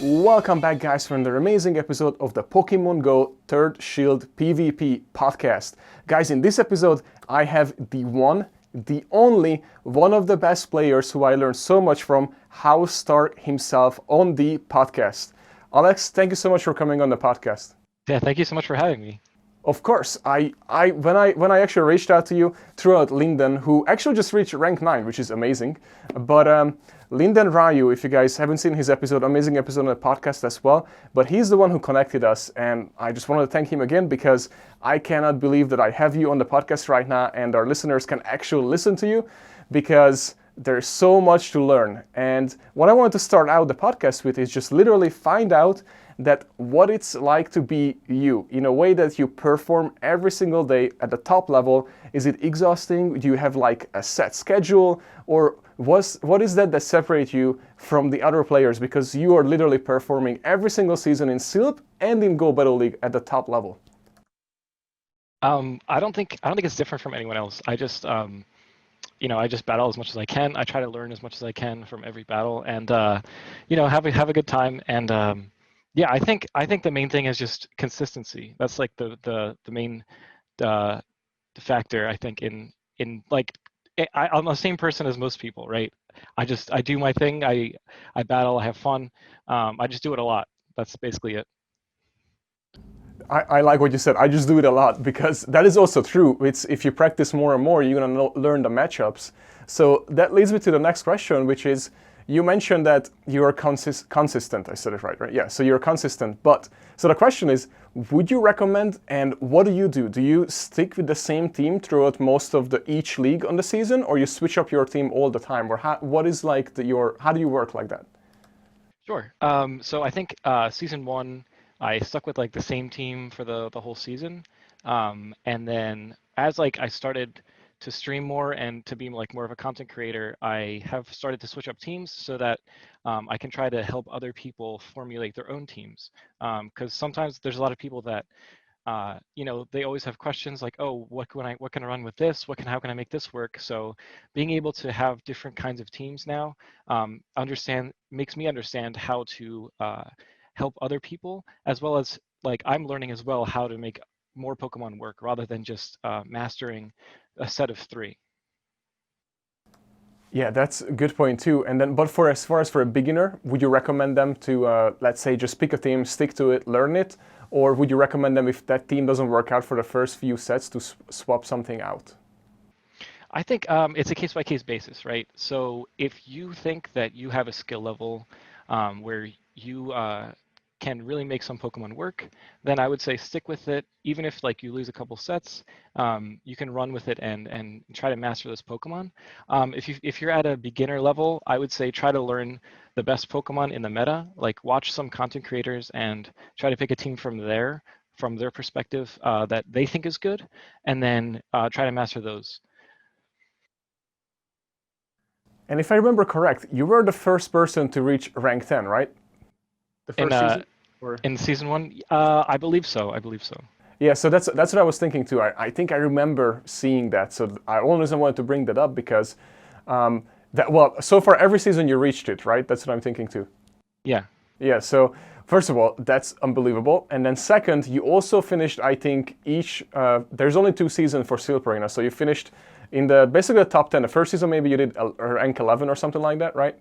Welcome back, guys, for another amazing episode of the Pokemon Go Third Shield PvP podcast. Guys, in this episode, I have the only one of the best players who I learned so much from, HouseStark himself, on the podcast. Alex, thank you so much for coming on the podcast. Yeah, thank you so much for having me. Of course, when I actually reached out to you throughout Linden, who actually just reached rank 9, which is amazing. But Linden Ryu, if you guys haven't seen his episode, amazing episode on the podcast as well. But he's the one who connected us, and I just wanted to thank him again because I cannot believe that I have you on the podcast right now, and our listeners can actually listen to you because there's so much to learn. And what I wanted to start out the podcast with is just literally find out that what it's like to be you in a way that you perform every single day at the top level. Is it exhausting? Do you have like a set schedule? Or what is that separates you from the other players? Because you are literally performing every single season in Silph and in Go Battle League at the top level. I don't think it's different from anyone else. I just I just battle as much as I can. I try to learn as much as I can from every battle, and have a good time. And yeah, I think the main thing is just consistency. That's like the main factor. I think in like I'm the same person as most people, right? I do my thing. I battle. I have fun. I just do it a lot. That's basically it. I like what you said. I just do it a lot because that is also true. It's if you practice more and more, you're gonna learn the matchups. So that leads me to the next question, which is, you mentioned that you are consistent. I said it right? Yeah, so you're consistent. But so the question is, would you recommend, and what do you do? Do you stick with the same team throughout most of each league on the season, or you switch up your team all the time? Or what is like how do you work like that? Sure. So I think season 1, I stuck with like the same team for the whole season, and then as like I started to stream more and to be like more of a content creator, I have started to switch up teams so that I can try to help other people formulate their own teams. Because sometimes there's a lot of people that they always have questions like, oh, what can I run with this? How can I make this work? So being able to have different kinds of teams now makes me understand how to help other people, as well as like I'm learning as well how to make more Pokemon work rather than just mastering a set of 3. Yeah, that's a good point too. And then, but for as far as for a beginner, would you recommend them to, let's say, just pick a team, stick to it, learn it, or would you recommend them if that team doesn't work out for the first few sets to swap something out? I think it's a case-by-case basis, right? So if you think that you have a skill level where you can really make some Pokemon work, then I would say stick with it. Even if like you lose a couple sets, you can run with it and try to master this Pokemon. If you're at a beginner level, I would say try to learn the best Pokemon in the meta. Like watch some content creators and try to pick a team from their perspective that they think is good, and then try to master those. And if I remember correct, you were the first person to reach rank 10, right? The In first season? Or... in season 1, I believe so. Yeah, so that's what I was thinking too. I think I remember seeing that. So I always wanted to bring that up because so far every season you reached it, right? That's what I'm thinking too. Yeah. Yeah, so first of all, that's unbelievable. And then second, you also finished, I think, there's only 2 seasons for Silph Arena, so you finished in basically the top 10. The first season maybe you did rank 11 or something like that, right?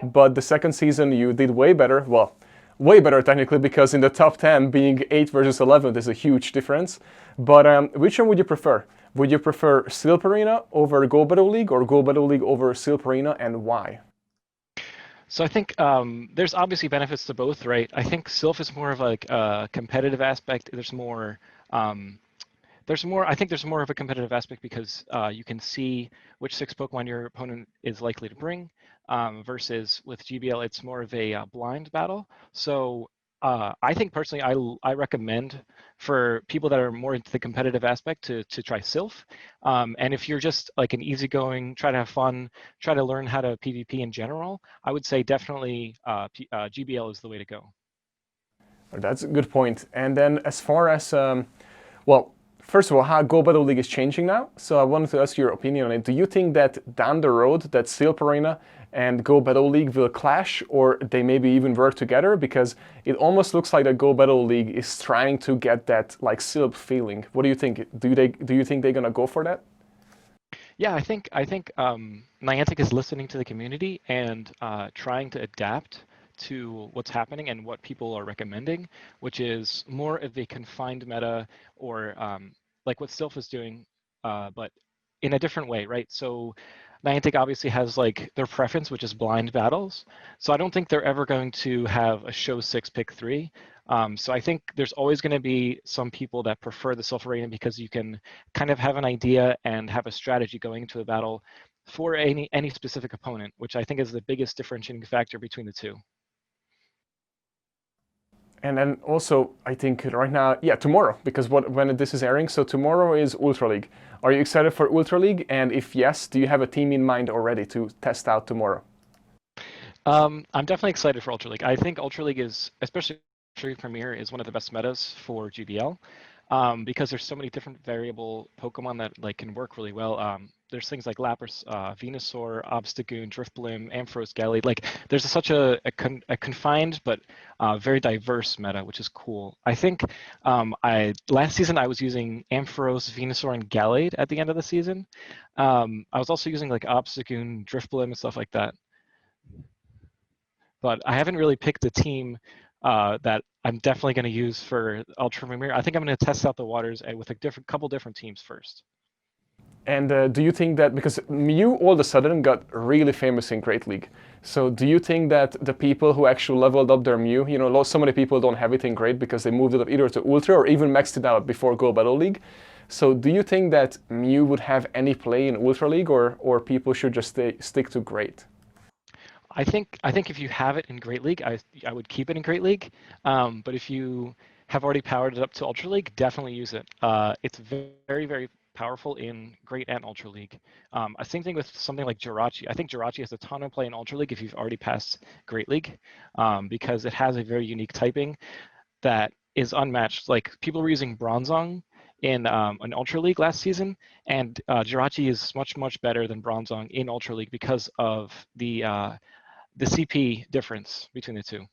But the second season you did way better. Well, way better technically, because in the top 10 being 8 versus 11 is a huge difference. But which one would you prefer? Would you prefer Silph Arena over Go Battle League, or Go Battle League over Silph Arena, and why? So I think there's obviously benefits to both, right? I think Silph is more of like a competitive aspect. I think there's more of a competitive aspect because you can see which 6 Pokemon your opponent is likely to bring, versus with GBL, it's more of a blind battle. So I think personally, I recommend for people that are more into the competitive aspect to try Silph. And if you're just like an easygoing, try to have fun, try to learn how to PvP in general, I would say definitely GBL is the way to go. That's a good point. And then as far as, well, first of all, how Go Battle League is changing now. So I wanted to ask your opinion on it. Do you think that down the road that Silph Arena and Go Battle League will clash, or they maybe even work together? Because it almost looks like that Go Battle League is trying to get that like Silph feeling. What do you think? Do you think they're gonna go for that? Yeah, I think Niantic is listening to the community and trying to adapt to what's happening and what people are recommending, which is more of a confined meta or like what Sylph is doing, but in a different way, right? So Niantic obviously has like their preference, which is blind battles. So I don't think they're ever going to have a show six, pick three. So I think there's always going to be some people that prefer the Sylph Arena because you can kind of have an idea and have a strategy going into a battle for any specific opponent, which I think is the biggest differentiating factor between the two. And then also, I think right now, yeah, tomorrow, because when this is airing, so tomorrow is Ultra League. Are you excited for Ultra League? And if yes, do you have a team in mind already to test out tomorrow? I'm definitely excited for Ultra League. I think Ultra League is, especially Premier, is one of the best metas for GBL because there's so many different variable Pokemon that like can work really well. There's things like Lapras, Venusaur, Obstagoon, Drifblim, Ampharos, Gallade. Like there's such a confined but very diverse meta, which is cool. I think last season I was using Ampharos, Venusaur, and Gallade at the end of the season. I was also using like Obstagoon, Drifblim, and stuff like that. But I haven't really picked a team that I'm definitely going to use for Ultra Premier. I think I'm going to test out the waters with a couple different teams first. And do you think that, because Mew all of a sudden got really famous in Great League, so do you think that the people who actually leveled up their Mew, you know, so many people don't have it in Great because they moved it up either to Ultra or even maxed it out before Go Battle League. So do you think that Mew would have any play in Ultra League, or people should just stick to Great? I think if you have it in Great League, I would keep it in Great League. But if you have already powered it up to Ultra League, definitely use it. It's very powerful in Great and Ultra League. Same thing with something like Jirachi. I think Jirachi has a ton of play in Ultra League if you've already passed Great League, because it has a very unique typing that is unmatched. Like people were using Bronzong in an Ultra League last season, and Jirachi is much better than Bronzong in Ultra League because of the CP difference between the two.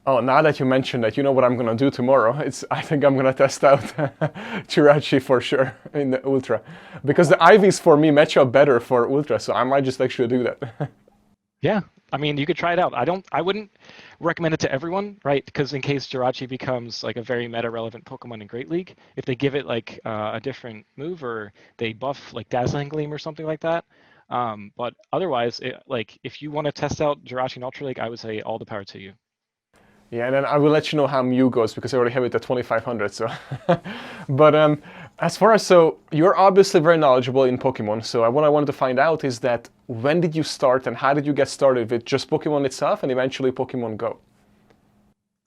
Oh, now that you mentioned that, you know what I'm gonna do tomorrow? I think I'm gonna test out Jirachi for sure in the Ultra, because the IVs for me match up better for Ultra, so I might just actually do that. Yeah, I mean, you could try it out. I wouldn't recommend it to everyone, right? Because in case Jirachi becomes like a very meta-relevant Pokemon in Great League, if they give it like a different move or they buff like Dazzling Gleam or something like that. But otherwise, like if you want to test out Jirachi in Ultra League, I would say all the power to you. Yeah, and then I will let you know how Mew goes because I already have it at 2500. So, but as far as so you're obviously very knowledgeable in Pokemon. So what I wanted to find out is that when did you start and how did you get started with just Pokemon itself and eventually Pokemon Go?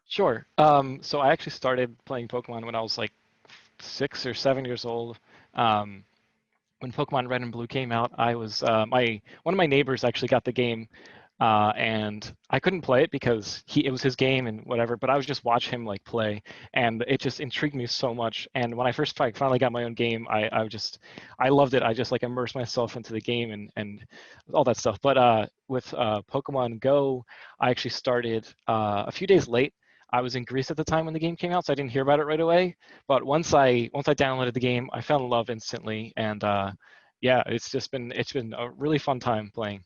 Sure. So I actually started playing Pokemon when I was like 6 or 7 years old. When Pokemon Red and Blue came out, I was one of my neighbors actually got the game, and I couldn't play it because it was his game and whatever. But I was just watch him like play, and it just intrigued me so much. And when I first finally got my own game, I loved it. I just like immersed myself into the game and all that stuff. But with Pokemon Go, I actually started a few days late. I was in Greece at the time when the game came out, so I didn't hear about it right away. But once I downloaded the game, I fell in love instantly, and yeah, it's been a really fun time playing.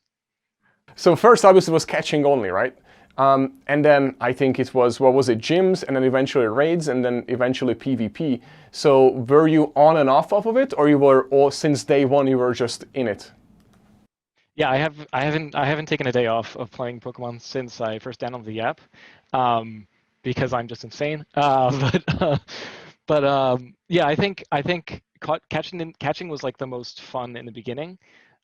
So first, obviously, it was catching only, right? And then I think it was, what was it, gyms, and then eventually raids, and then eventually PvP. So were you on and off of it, or you were all since day one you were just in it? Yeah, I haven't taken a day off of playing Pokemon since I first downloaded the app, because I'm just insane. But yeah, I think catching was like the most fun in the beginning.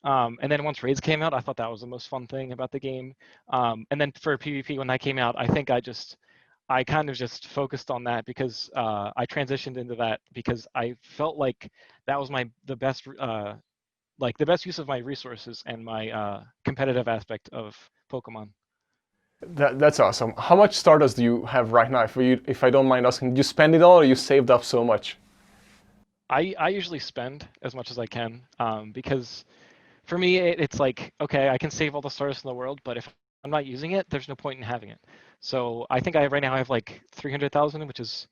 And then once raids came out, I thought that was the most fun thing about the game. And then for PvP, when that came out, I think I kind of just focused on that because I transitioned into that because I felt like that was the best the best use of my resources and my competitive aspect of Pokemon. That's awesome. How much Stardust do you have right now? If I don't mind asking, did you spend it all or you saved up so much? I usually spend as much as I can because for me it's like, okay, I can save all the Stardust in the world, but if I'm not using it, there's no point in having it. So I think right now I have like 300,000, which is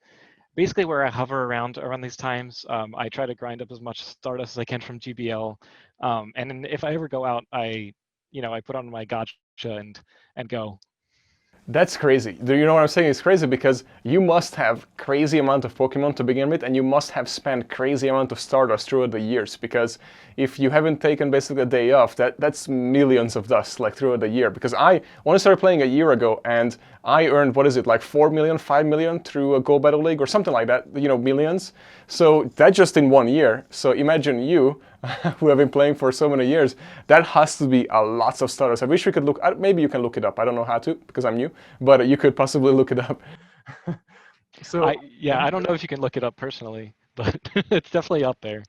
basically where I hover around these times. I try to grind up as much Stardust as I can from GBL, and then if I ever go out, I put on my gotcha and go. That's crazy. Do you know what I'm saying? It's crazy because you must have crazy amount of Pokemon to begin with, and you must have spent crazy amount of Stardust throughout the years. Because if you haven't taken basically a day off, that's millions of dust like throughout the year. Because I only started playing a year ago, and I earned, what is it, like 4 million, 5 million through a Go Battle League or something like that. You know, millions. So that just in 1 year. So imagine you who have been playing for so many years, that has to be a lots of Stardust. I wish we could look, maybe you can look it up. I don't know how to because I'm new, but you could possibly look it up. So I don't know if you can look it up personally, but it's definitely up there.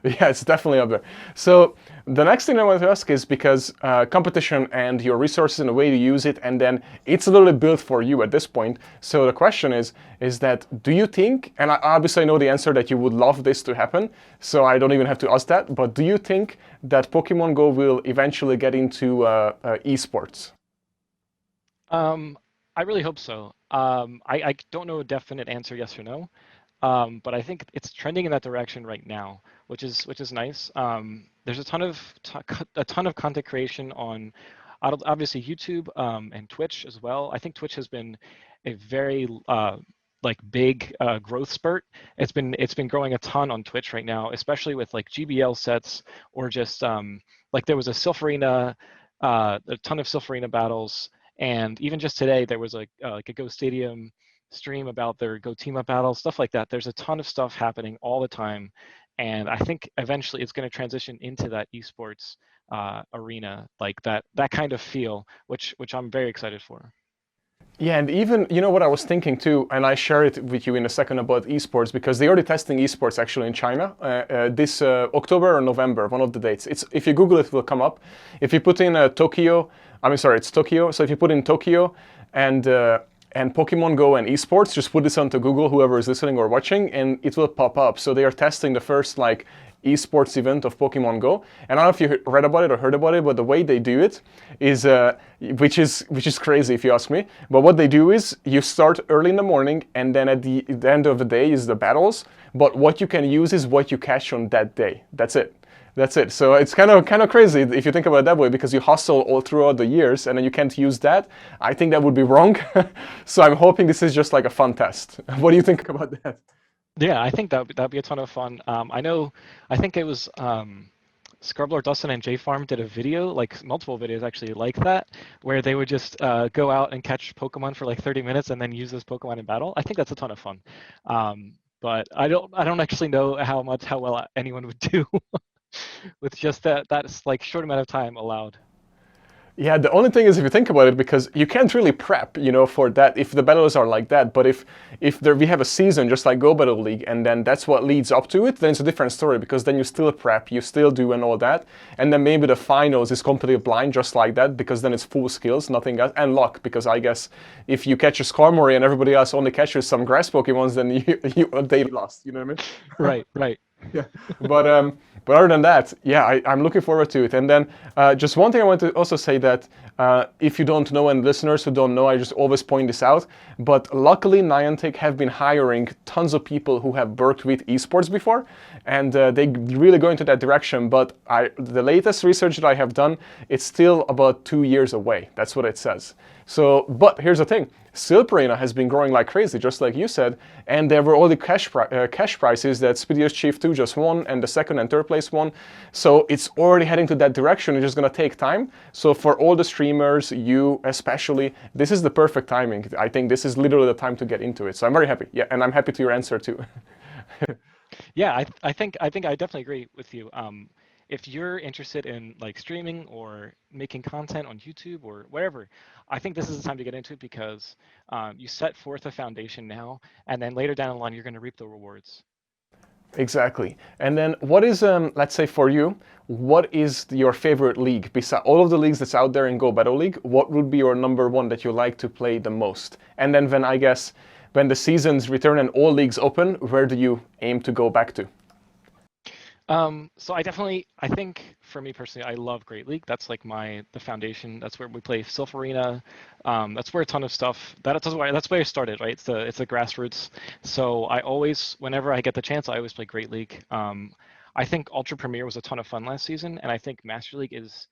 yeah, it's definitely up there. So the next thing I want to ask is because competition and your resources and the way you use it, and then it's literally built for you at this point. So the question is that do you think, and I obviously know the answer that you would love this to happen, so I don't even have to ask that, but do you think that Pokemon Go will eventually get into esports? I really hope so. I don't know a definite answer, yes or no, but I think it's trending in that direction right now, which is nice. There's a ton of content creation on obviously YouTube and Twitch as well. I think Twitch has been a very like big growth spurt. It's been growing a ton on Twitch right now, especially with like GBL sets or just like there was a Silph Arena, a ton of Silph Arena battles. And even just today, there was like a Go Stadium stream about their Go Team Up battle, stuff like that. There's a ton of stuff happening all the time, and I think eventually it's going to transition into that esports arena, like that kind of feel, which I'm very excited for. Yeah, and even, you know what I was thinking too, and I share it with you in a second about esports, because they're already testing esports actually in China this October or November, one of the dates. It's, if you Google it, it will come up. If you put in Tokyo, I mean, sorry, it's Tokyo. So if you put in Tokyo and Pokemon Go and esports, just put this onto Google, whoever is listening or watching, and it will pop up. So they are testing the first like esports event of Pokemon Go. And I don't know if you read about it or heard about it, but the way they do it is, which is crazy if you ask me. But what they do is you start early in the morning, and then at the end of the day is the battles. But what you can use is what you catch on that day. That's it. That's it. So it's kind of crazy if you think about it that way, because you hustle all throughout the years and then you can't use that. I think that would be wrong. So I'm hoping this is just like a fun test. What do you think about that? Yeah, I think that'd be a ton of fun. I think it was Scrubblord Dustin and J Farm did a video, like multiple videos actually like that, where they would just go out and catch Pokemon for like 30 minutes and then use those Pokemon in battle. I think that's a ton of fun. But I don't actually know how well anyone would do with just that's like short amount of time allowed. Yeah, the only thing is if you think about it, because you can't really prep, you know, for that if the battles are like that. But if there, we have a season just like Go Battle League, and then that's what leads up to it, then it's a different story, because then you still prep, you still do and all that, and then maybe the finals is completely blind just like that, because then it's full skills, nothing else, and luck. Because I guess if you catch a Skarmory and everybody else only catches some grass Pokemons, then they lost. You know what I mean? Right, right. Yeah, but other than that, yeah, I'm looking forward to it. And then just one thing I want to also say that if you don't know, and listeners who don't know, I just always point this out. But luckily, Niantic have been hiring tons of people who have worked with esports before, and they really go into that direction. But the latest research that I have done, it's still about 2 years away. That's what it says. So, but here's the thing. Silph Arena has been growing like crazy, just like you said, and there were all the cash prizes that Speediest Chief 2 just won, and the second and third place won. So it's already heading to that direction. It's just going to take time. So for all the streamers, you especially, this is the perfect timing. I think this is literally the time to get into it. So I'm very happy. Yeah, and I'm happy to your answer too. Yeah, I think I definitely agree with you. If you're interested in like streaming or making content on YouTube or wherever, I think this is the time to get into it, because you set forth a foundation now, and then later down the line, you're going to reap the rewards. Exactly. And then what is, let's say for you, what is your favorite league? Besides all of the leagues that's out there in Go Battle League, what would be your number one that you like to play the most? And then when the seasons return and all leagues open, where do you aim to go back to? So I think for me personally, I love Great League. That's like the foundation. That's where we play Silph Arena. That's where a ton of stuff. That's where I started, right? It's the grassroots. So I always, whenever I get the chance, I always play Great League. I think Ultra Premier was a ton of fun last season, and I think Master League is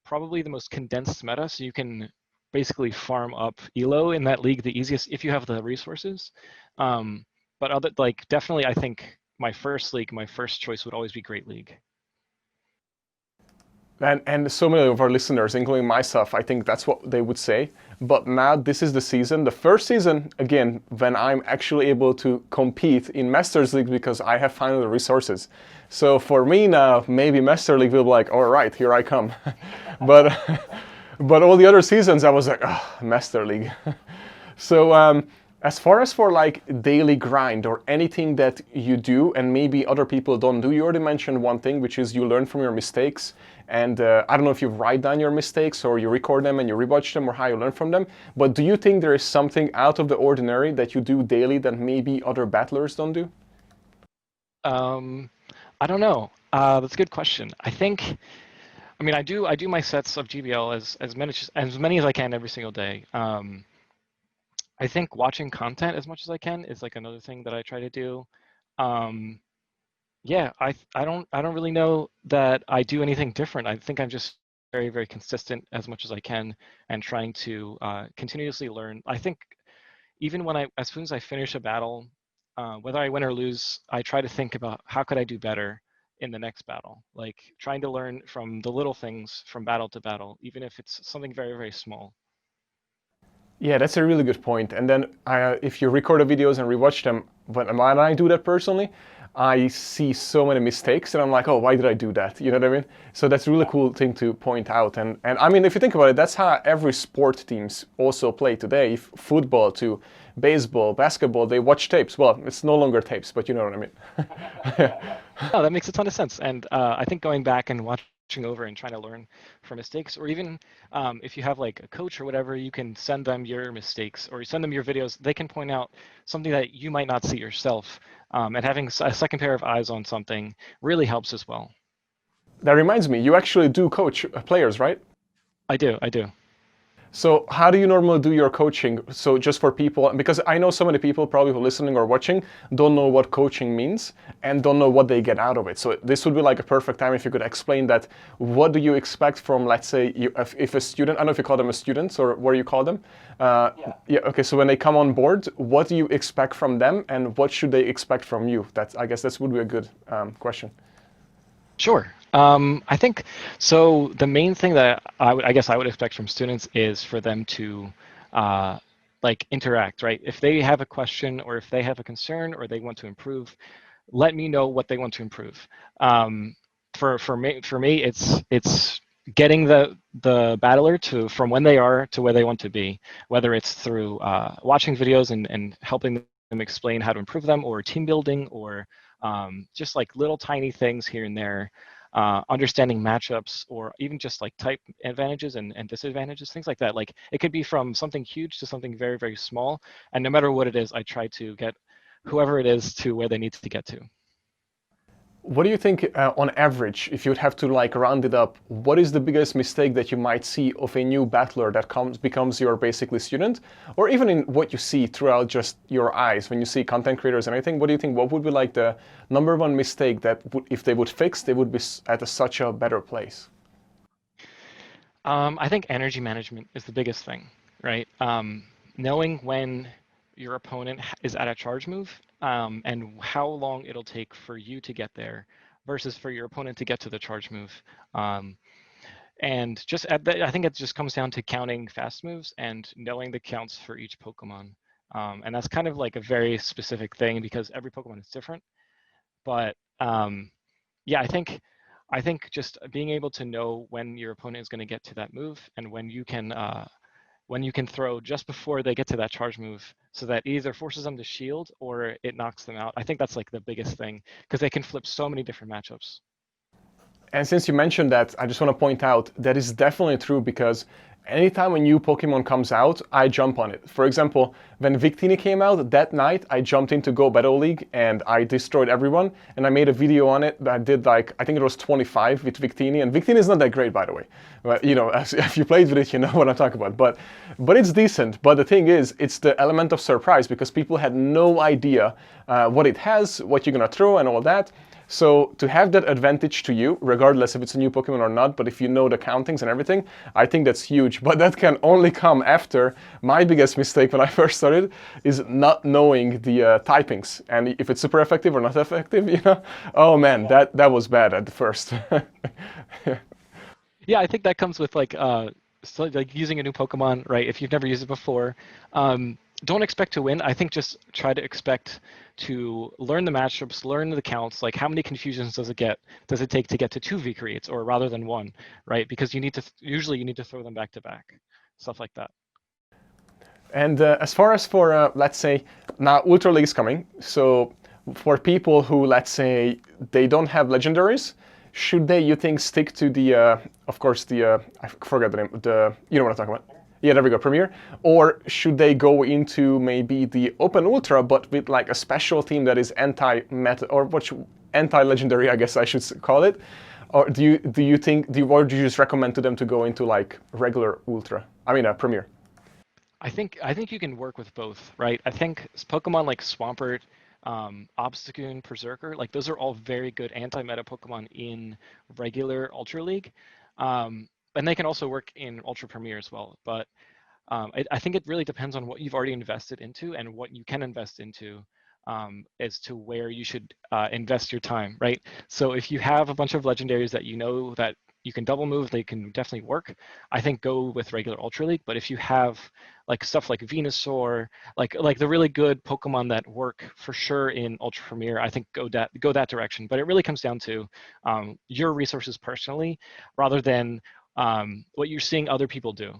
probably the most condensed meta. So you can basically farm up elo in that league the easiest if you have the resources. Um, but other like definitely, I think my first league, my first choice would always be Great League. And so many of our listeners, including myself, I think that's what they would say. But now this is the season, the first season, again, when I'm actually able to compete in Masters League because I have finally the resources. So for me now, maybe Master League will be like, all right, here I come. but but all the other seasons, I was like, oh, Master League. So as far as for like daily grind or anything that you do and maybe other people don't do, you already mentioned one thing, which is you learn from your mistakes. And I don't know if you write down your mistakes or you record them and you rewatch them or how you learn from them. But do you think there is something out of the ordinary that you do daily that maybe other battlers don't do? Um, I don't know. That's a good question. I mean, I do my sets of GBL as many as I can every single day. I think watching content as much as I can is like another thing that I try to do. Um, yeah, I don't really know that I do anything different. I think I'm just very, very consistent as much as I can and trying to continuously learn. I think even as soon as I finish a battle, whether I win or lose, I try to think about how could I do better in the next battle. Like trying to learn from the little things from battle to battle, even if it's something very, very small. Yeah, that's a really good point. And then if you record the videos and rewatch them, when I do that personally, I see so many mistakes and I'm like, oh, why did I do that? You know what I mean? So that's a really cool thing to point out. And I mean, if you think about it, that's how every sport teams also play today. If football to baseball, basketball, they watch tapes. Well, it's no longer tapes, but you know what I mean. No, that makes a ton of sense. And I think going back and watching over and trying to learn from mistakes, or even if you have like a coach or whatever, you can send them your mistakes or you send them your videos. They can point out something that you might not see yourself. And having a second pair of eyes on something really helps as well. That reminds me, you actually do coach players, right? I do. I do. So how do you normally do your coaching? So just for people, because I know so many people probably who are listening or watching don't know what coaching means and don't know what they get out of it. So this would be like a perfect time if you could explain that. What do you expect from, let's say, if a student, I don't know if you call them a student or what do you call them? Yeah, okay, so when they come on board, what do you expect from them and what should they expect from you? I guess this would be a good question. Sure. I think so. The main thing that I guess I would expect from students is for them to uh, like interact, right? If they have a question or if they have a concern or they want to improve, let me know what they want to improve. Um, for me, it's getting the battler to from when they are to where they want to be, whether it's through watching videos and helping them explain how to improve them, or team building, or just like little tiny things here and there, understanding matchups, or even just like type advantages and disadvantages, things like that. Like it could be from something huge to something very, very small. And no matter what it is, I try to get whoever it is to where they need to get to. What do you think, on average, if you'd have to like round it up, what is the biggest mistake that you might see of a new battler that becomes your basically student, or even in what you see throughout just your eyes when you see content creators and anything? What do you think? What would be like the number one mistake that if they would fix, they would be at such a better place? I think energy management is the biggest thing, right? Knowing when your opponent is at a charge move, and how long it'll take for you to get there versus for your opponent to get to the charge move. Um, and I think it just comes down to counting fast moves and knowing the counts for each Pokemon. And that's kind of like a very specific thing because every Pokemon is different. But yeah, I think just being able to know when your opponent is going to get to that move and when you can throw just before they get to that charge move, so that either forces them to shield or it knocks them out. I think that's like the biggest thing because they can flip so many different matchups. And since you mentioned that, I just want to point out that is definitely true because anytime a new Pokemon comes out, I jump on it. For example, when Victini came out, that night I jumped into Go Battle League and I destroyed everyone, and I made a video on it. I did like, I think it was 25 with Victini, and Victini is not that great, by the way. But, you know, if you played with it, you know what I'm talking about. But it's decent. But the thing is, it's the element of surprise, because people had no idea what it has, what you're gonna throw and all that. So to have that advantage to you, regardless if it's a new Pokemon or not, but if you know the countings and everything, I think that's huge. But that can only come after my biggest mistake when I first started is not knowing the typings. And if it's super effective or not effective, you know, oh man, that was bad at the first. Yeah, I think that comes with like using a new Pokemon, right? If you've never used it before, don't expect to win. I think just try to expect to learn the matchups, learn the counts. Like how many confusions does it take to get to 2 V creates, or rather than 1, right? Because you need to usually you need to throw them back to back, stuff like that. And as far as for let's say now Ultra League is coming, so for people who, let's say, they don't have legendaries, should they, you think, stick to the, of course, the, I forgot the name, the, you know what I'm talking about? Yeah, there we go, Premier. Or should they go into maybe the Open Ultra, but with like a special team that is anti-meta, or anti-legendary, I guess I should call it? Or do you think, or do you just recommend to them to go into like regular Ultra? I mean, Premier. I think you can work with both, right? I think Pokemon like Swampert, Obstagoon, Berserker, like those are all very good anti-meta Pokemon in regular Ultra League, and they can also work in Ultra Premier as well. But I think it really depends on what you've already invested into and what you can invest into, as to where you should invest your time, right? So if you have a bunch of legendaries that you know that you can double move, they can definitely work, I think go with regular Ultra League. But if you have like stuff like Venusaur, like the really good Pokemon that work for sure in Ultra Premier, I think go that direction. But it really comes down to your resources personally, rather than what you're seeing other people do.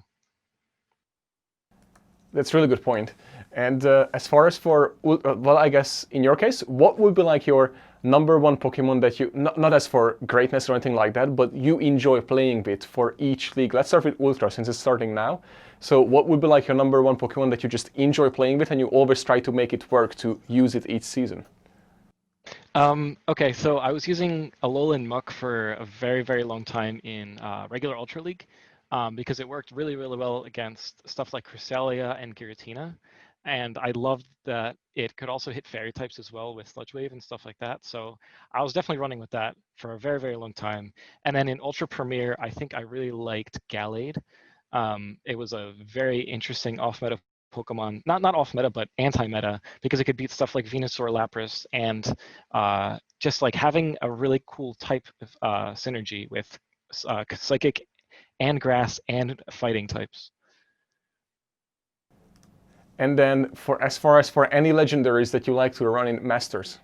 That's a really good point. And as far as for, well, I guess in your case, what would be like your #1 Pokemon that you, not as for greatness or anything like that, but you enjoy playing with for each league? Let's start with Ultra since it's starting now. So what would be like your #1 Pokemon that you just enjoy playing with and you always try to make it work to use it each season? Okay, so I was using Alolan Muck for a very, very long time in regular Ultra League, because it worked really, really well against stuff like Cresselia and Giratina. And I loved that it could also hit fairy types as well with Sludge Wave and stuff like that. So I was definitely running with that for a very, very long time. And then in Ultra Premier, I think I really liked Gallade. It was a very interesting off-meta Pokemon, not off-meta, but anti-meta, because it could beat stuff like Venusaur, Lapras, and just like having a really cool type of synergy with Psychic and Grass and Fighting types. And then for as far as for any legendaries that you like to run in Masters?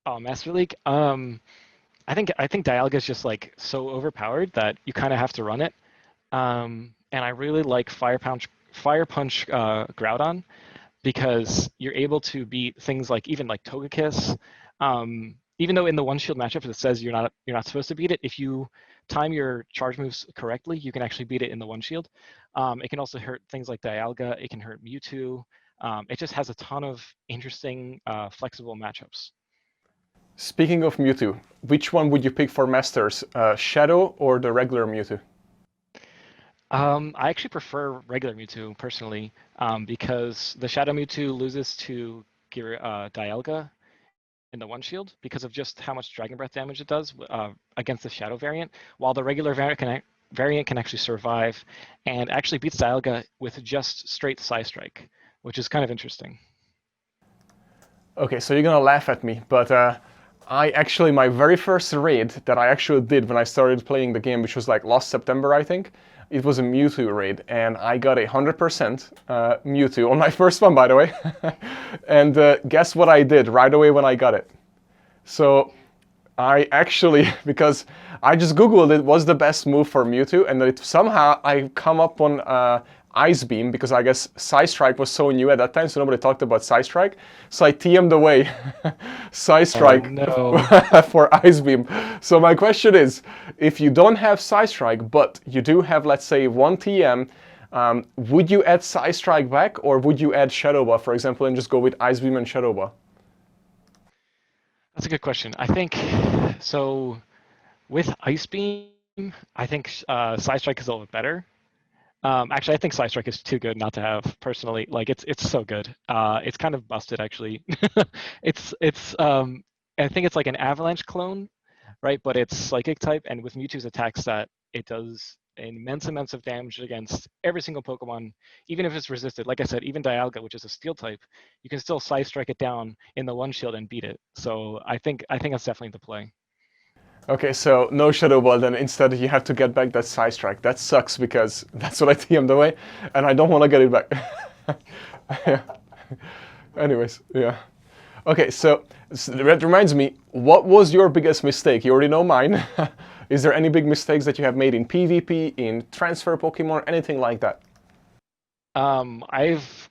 Oh, Master League. I think Dialga is just like so overpowered that you kind of have to run it. And I really like Fire Punch Groudon, because you're able to beat things like even like Togekiss. Even though in the one shield matchup it says you're not supposed to beat it, if you time your charge moves correctly, you can actually beat it in the one shield. It can also hurt things like Dialga. It can hurt Mewtwo. It just has a ton of interesting, flexible matchups. Speaking of Mewtwo, which one would you pick for Masters, Shadow or the regular Mewtwo? I actually prefer regular Mewtwo personally, because the Shadow Mewtwo loses to Dialga in the one shield because of just how much Dragon Breath damage it does against the Shadow variant, while the regular variant can actually survive and actually beats Dialga with just straight Psystrike, which is kind of interesting. Okay, so you're gonna laugh at me, but my very first raid that I actually did when I started playing the game, which was like last September, I think, it was a Mewtwo raid, and I got 100% Mewtwo on my first one, by the way. And guess what I did right away when I got it? So I actually, because I just Googled it, what's the best move for Mewtwo, and somehow I come up on Ice Beam, because I guess Psystrike was so new at that time, so nobody talked about Psystrike. So I TM'd away Oh Psystrike no. for Ice Beam. So my question is, if you don't have Psystrike, but you do have, let's say, one TM, would you add Psystrike back, or would you add Shadow Ball, for example, and just go with Ice Beam and Shadow Ball? That's a good question. I think so with Ice Beam, I think Psystrike is a little bit better. Actually, I think Psystrike is too good not to have personally. Like it's so good. It's kind of busted actually. It's I think it's like an Avalanche clone, right? But it's Psychic type, and with Mewtwo's attack stat, it does an immense amounts of damage against every single Pokemon, even if it's resisted. Like I said, even Dialga, which is a Steel type, you can still Psystrike it down in the one shield and beat it. So I think that's definitely the play. Okay, so no Shadow Ball, then instead you have to get back that Psystrike. That sucks because that's what I TM'd away, and I don't want to get it back. Yeah. Anyways, yeah. Okay, so that reminds me, what was your biggest mistake? You already know mine. Is there any big mistakes that you have made in PvP, in transfer Pokemon, anything like that? I've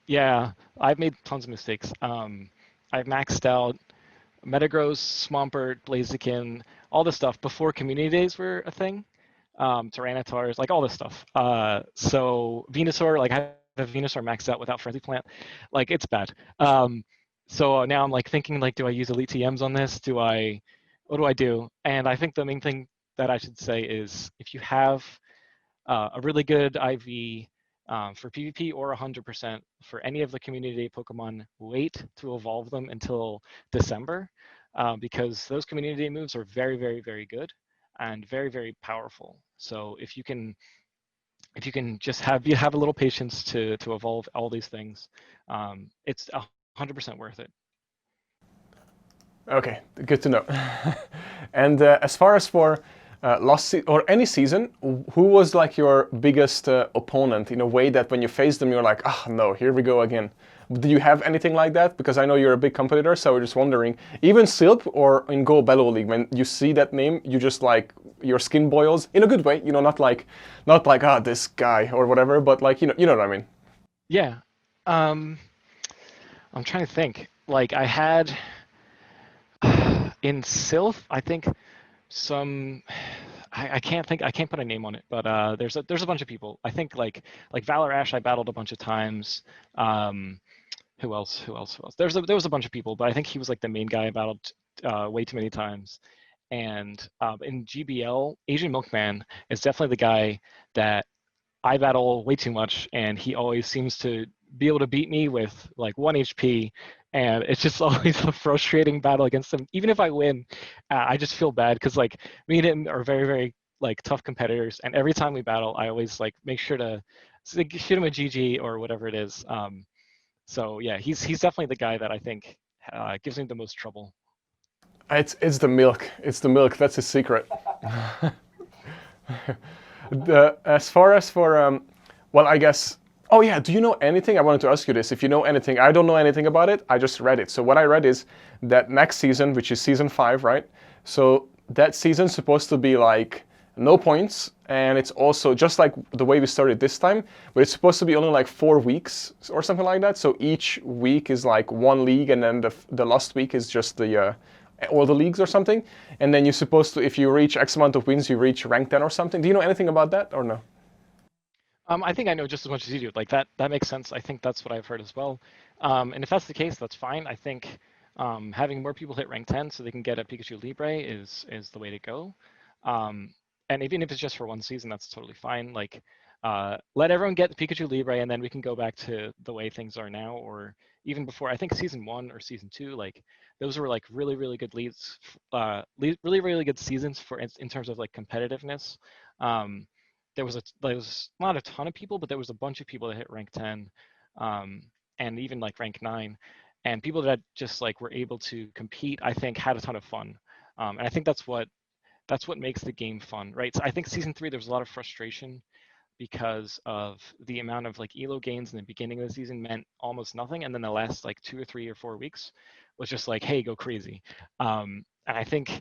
made tons of mistakes. I've maxed out Metagross, Swampert, Blaziken, all this stuff before community days were a thing. Tyrannitars, like all this stuff. So Venusaur, like I have Venusaur maxed out without Frenzy Plant, like it's bad. So now I'm like thinking like, do I use Elite TMs on this? What do I do? And I think the main thing that I should say is if you have a really good IV for PvP or 100% for any of the community day Pokemon, wait to evolve them until December because those community day moves are very, very, very good and very, very powerful. So if you can just have a little patience to evolve all these things, it's 100% worth it. Okay, good to know. And as far as for or any season, who was like your biggest opponent in a way that when you faced them, you're like, ah, no, here we go again. Do you have anything like that? Because I know you're a big competitor, so I was just wondering, even Silph or in Go Battle League, when you see that name, you just like your skin boils in a good way, not like ah this guy or whatever, but like you know what I mean. Yeah. Um, I'm trying to think. Like I had in Sylph, I think some I can't put a name on it, but there's a bunch of people. I think like Valor Ash I battled a bunch of times. Um, who else? There was a bunch of people, but I think he was like the main guy I battled way too many times. And in GBL, Asian Milkman is definitely the guy that I battle way too much, and he always seems to be able to beat me with like 1 HP, and it's just always a frustrating battle against him. Even if I win, I just feel bad because like me and him are very, very like tough competitors, and every time we battle, I always like make sure to shoot him a GG or whatever it is. So yeah, he's definitely the guy that I think gives me the most trouble. It's the milk. It's the milk. That's his secret. As far as for, well, I guess. Oh yeah, do you know anything? I wanted to ask you this. If you know anything, I don't know anything about it. I just read it. So what I read is that next season, which is season 5, right? So that season's supposed to be like no points, and it's also just like the way we started this time, but it's supposed to be only like 4 weeks or something like that. So each week is like one league, and then the last week is just the all the leagues or something. And then you're supposed to, if you reach X amount of wins, you reach rank 10 or something. Do you know anything about that or no? I think I know just as much as you do. Like that makes sense. I think that's what I've heard as well. And if that's the case, that's fine. I think having more people hit rank 10 so they can get a Pikachu Libre is the way to go. And even if it's just for one season, that's totally fine. Like let everyone get the Pikachu Libre, and then we can go back to the way things are now, or even before. I think season 1 or season 2, like those were like really really good leads, really really good seasons for in terms of like competitiveness. Um, there was not a ton of people, but there was a bunch of people that hit rank 10, um, and even like rank 9, and people that just like were able to compete. I think had a ton of fun, and I think that's what makes the game fun, right? So I think season 3 there was a lot of frustration because of the amount of like elo gains in the beginning of the season meant almost nothing, and then the last like 2 or 3 or 4 weeks was just like, hey, go crazy. And I think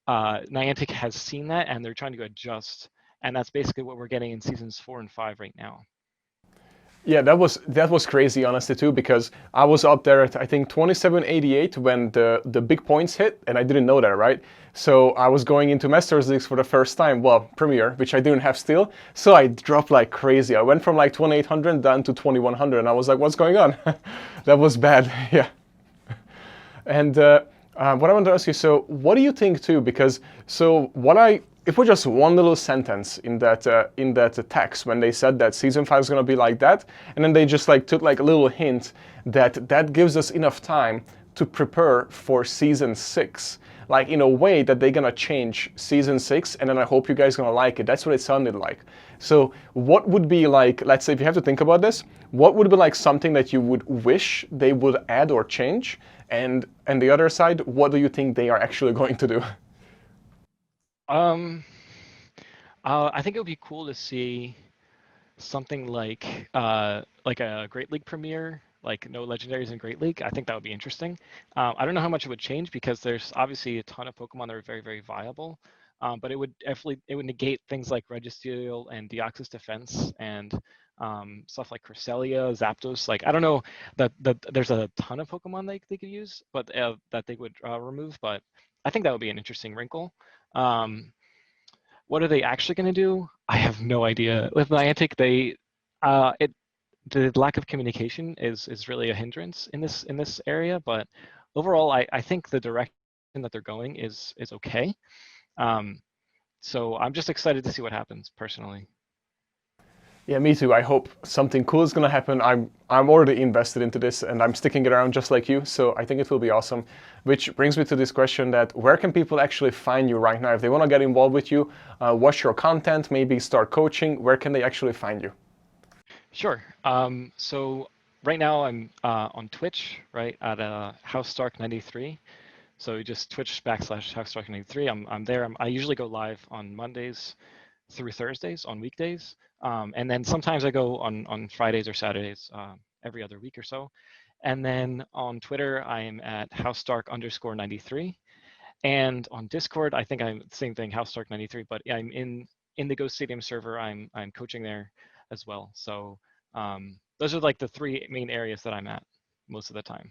Niantic has seen that, and they're trying to adjust, and that's basically what we're getting in seasons 4 and 5 right now. Yeah, that was crazy, honestly, too, because I was up there at I think 2788 when the big points hit, and I didn't know that, right? So I was going into Masters Leagues for the first time, well, Premier, which I didn't have still. So I dropped like crazy. I went from like 2800 down to 2100, and I was like, what's going on? That was bad, yeah. And what I want to ask you, so what do you think too? Because so what I, it was just one little sentence in that text when they said that season 5 is going to be like that, and then they just like took like a little hint that that gives us enough time to prepare for season 6. Like in a way that they're gonna change season 6, and then I hope you guys gonna like it. That's what it sounded like. So what would be like, let's say if you have to think about this, what would be like something that you would wish they would add or change? And the other side, what do you think they are actually going to do? Um, I think it would be cool to see something like a Great League premiere, like no legendaries in Great League. I think that would be interesting. I don't know how much it would change because there's obviously a ton of Pokemon that are very, very viable. But it would definitely it would negate things like Registeel and Deoxys Defense and stuff like Cresselia, Zapdos. Like I don't know that there's a ton of Pokemon they could use, but that they would remove. But I think that would be an interesting wrinkle. Um, what are they actually going to do? I have no idea. With Niantic, it the lack of communication is really a hindrance in this area. But overall, I think the direction that they're going is okay. Um, so I'm just excited to see what happens personally. Yeah, me too. I hope something cool is gonna happen. I'm already invested into this, and I'm sticking it around just like you. So I think it will be awesome. Which brings me to this question: that where can people actually find you right now if they want to get involved with you, watch your content, maybe start coaching? Where can they actually find you? Sure. So right now I'm on Twitch, right, at HouseStark93. So you just Twitch backslash HouseStark93. I'm there. I usually go live on Mondays through Thursdays on weekdays. And then sometimes I go on Fridays or Saturdays every other week or so. And then on Twitter, I'm at HouseStark_93. And on Discord, I think I'm the same thing, HouseStark93, but I'm in the Ghost Stadium server. I'm coaching there as well. So those are like the three main areas that I'm at most of the time.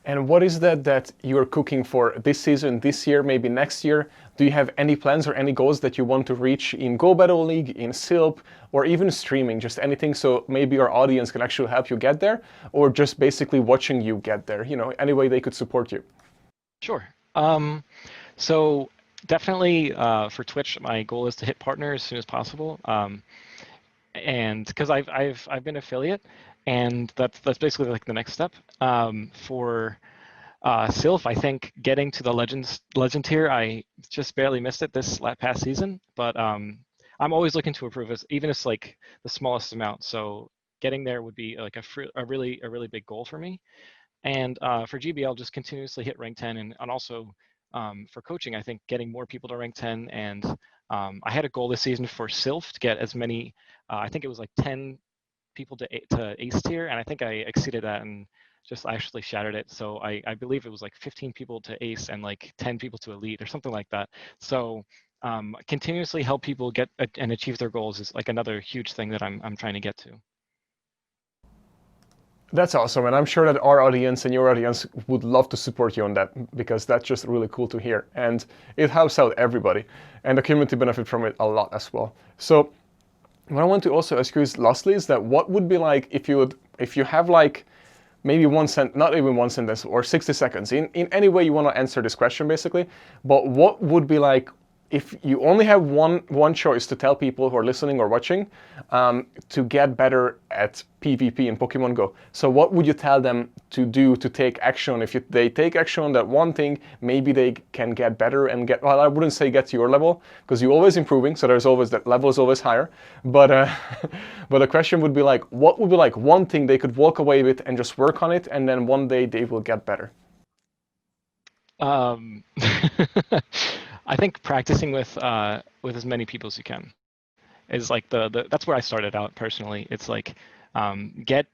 And what is that you're cooking for this season, this year, maybe next year? Do you have any plans or any goals that you want to reach in Go Battle League, in Silph, or even streaming? Just anything so maybe your audience can actually help you get there, or just basically watching you get there, any way they could support you. Sure. So definitely for Twitch, my goal is to hit partner as soon as possible. And because I've been affiliate, and that's basically like the next step. For Silph, I think getting to the legend tier, I just barely missed it this past season, but I'm always looking to improve, even if it's like the smallest amount. So getting there would be like a really big goal for me. And for GBL, just continuously hit rank 10, and also for coaching, I think getting more people to rank 10. And I had a goal this season for Silph to get as many, I think it was like 10 people to ace tier, and I think I exceeded that and just actually shattered it. So I believe it was like 15 people to ace and like 10 people to elite or something like that. So continuously help people get and achieve their goals is like another huge thing that I'm trying to get to. That's awesome, and I'm sure that our audience and your audience would love to support you on that, because that's just really cool to hear, and it helps out everybody, and the community benefit from it a lot as well. So what I want to also ask you is, lastly, is that what would be like if you have like maybe not even one sentence, or 60 seconds, in any way you want to answer this question basically, but what would be like if you only have one choice to tell people who are listening or watching to get better at PvP in Pokemon Go. So what would you tell them to do to take action? If they take action on that one thing, maybe they can get better and get, well, I wouldn't say get to your level, because you're always improving, so there's always, that level is always higher. But but the question would be like, what would be like one thing they could walk away with and just work on it, and then one day they will get better? Um, I think practicing with as many people as you can is like the that's where I started out personally. It's like get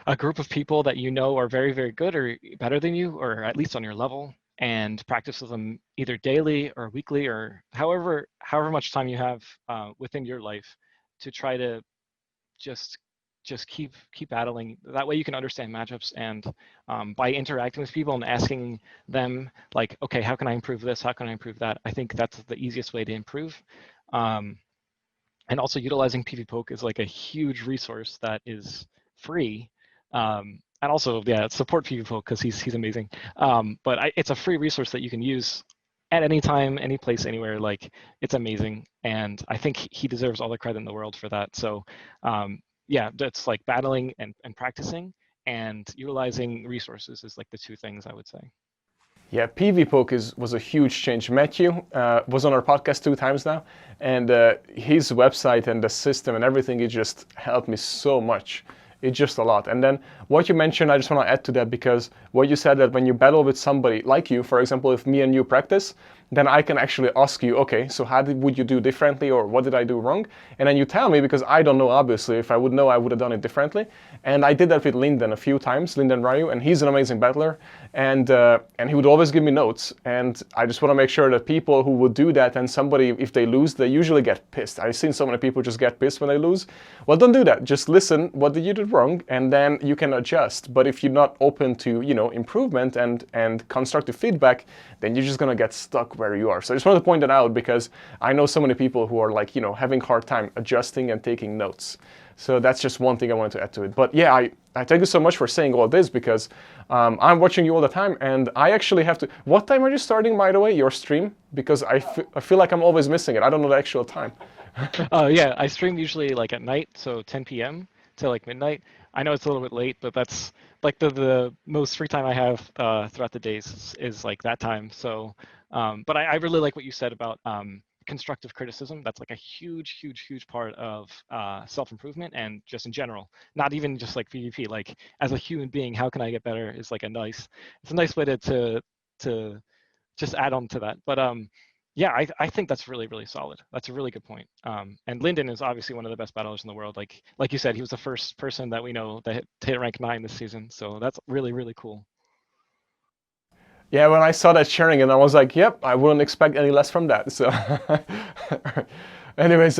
a group of people that you know are very, very good or better than you, or at least on your level, and practice with them either daily or weekly or however much time you have within your life to try to just just keep battling. That way you can understand matchups, and by interacting with people and asking them like, okay, how can I improve this? How can I improve that? I think that's the easiest way to improve. And also utilizing PvPoke is like a huge resource that is free. And also, yeah, support PvPoke because he's amazing. But it's a free resource that you can use at any time, any place, anywhere. Like, it's amazing, and I think he deserves all the credit in the world for that. So yeah, that's like battling and practicing, and utilizing resources is like the two things I would say. Yeah, PvPoke was a huge change. Matthew was on our podcast 2 times now, and his website and the system and everything, it just helped me so much. It's just a lot. And then what you mentioned, I just want to add to that, because what you said, that when you battle with somebody like you, for example, if me and you practice, then I can actually ask you, okay, so would you do differently, or what did I do wrong? And then you tell me, because I don't know, obviously. If I would know, I would have done it differently. And I did that with Linden a few times, Linden Ryu, and he's an amazing battler. And he would always give me notes. And I just want to make sure that people who would do that, and somebody, if they lose, they usually get pissed. I've seen so many people just get pissed when they lose. Well, don't do that. Just listen, what did you do wrong? And then you can adjust. But if you're not open to, improvement and constructive feedback, then you're just going to get stuck where you are. So I just wanted to point that out, because I know so many people who are like, having a hard time adjusting and taking notes. So that's just one thing I wanted to add to it. But yeah, I thank you so much for saying all this, because I'm watching you all the time, and I actually have to... What time are you starting, by the way, your stream? Because I feel like I'm always missing it. I don't know the actual time. Yeah, I stream usually like at night, so 10 p.m. to like midnight. I know it's a little bit late, but that's like the most free time I have throughout the days is like that time. So, but I really like what you said about constructive criticism. That's like a huge part of self-improvement, and just in general, not even just like PvP. Like, as a human being, how can I get better? Is like it's a nice way to just add on to that. But yeah, I think that's really solid. That's a really good point. And Linden is obviously one of the best battlers in the world. Like you said, he was the first person that we know that hit rank 9 this season. So that's really cool. Yeah, when I saw that sharing, and I was like, yep, I wouldn't expect any less from that. So, anyways,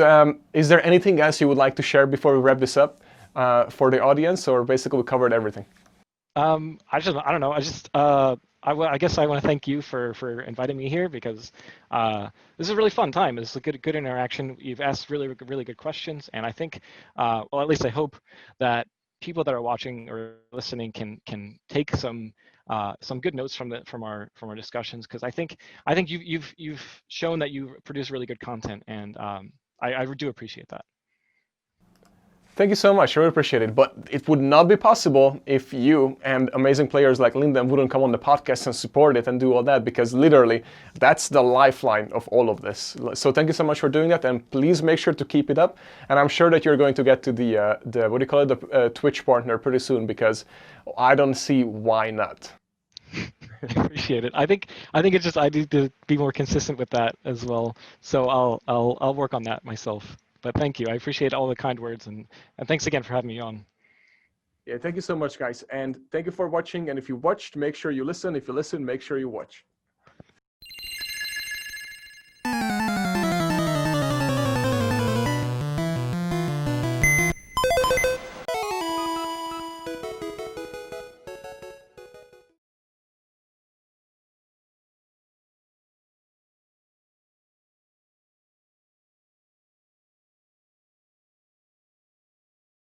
is there anything else you would like to share before we wrap this up for the audience, or basically we covered everything? I don't know. I guess I want to thank you for inviting me here, because this is a really fun time. It's a good interaction. You've asked really good questions, and I think, well, at least I hope that people that are watching or listening can take some good notes from our discussions, because I think you've shown that you produce really good content, and I do appreciate that. Thank you so much. I really appreciate it. But it would not be possible if you and amazing players like Linden wouldn't come on the podcast and support it and do all that, because literally that's the lifeline of all of this. So thank you so much for doing that, and please make sure to keep it up. And I'm sure that you're going to get to the what do you call it, the Twitch partner pretty soon, because I don't see why not. I appreciate it. I think it's just I need to be more consistent with that as well. So I'll work on that myself. But thank you. I appreciate all the kind words, and thanks again for having me on. Yeah, thank you so much, guys. And thank you for watching. And if you watched, make sure you listen. If you listen, make sure you watch.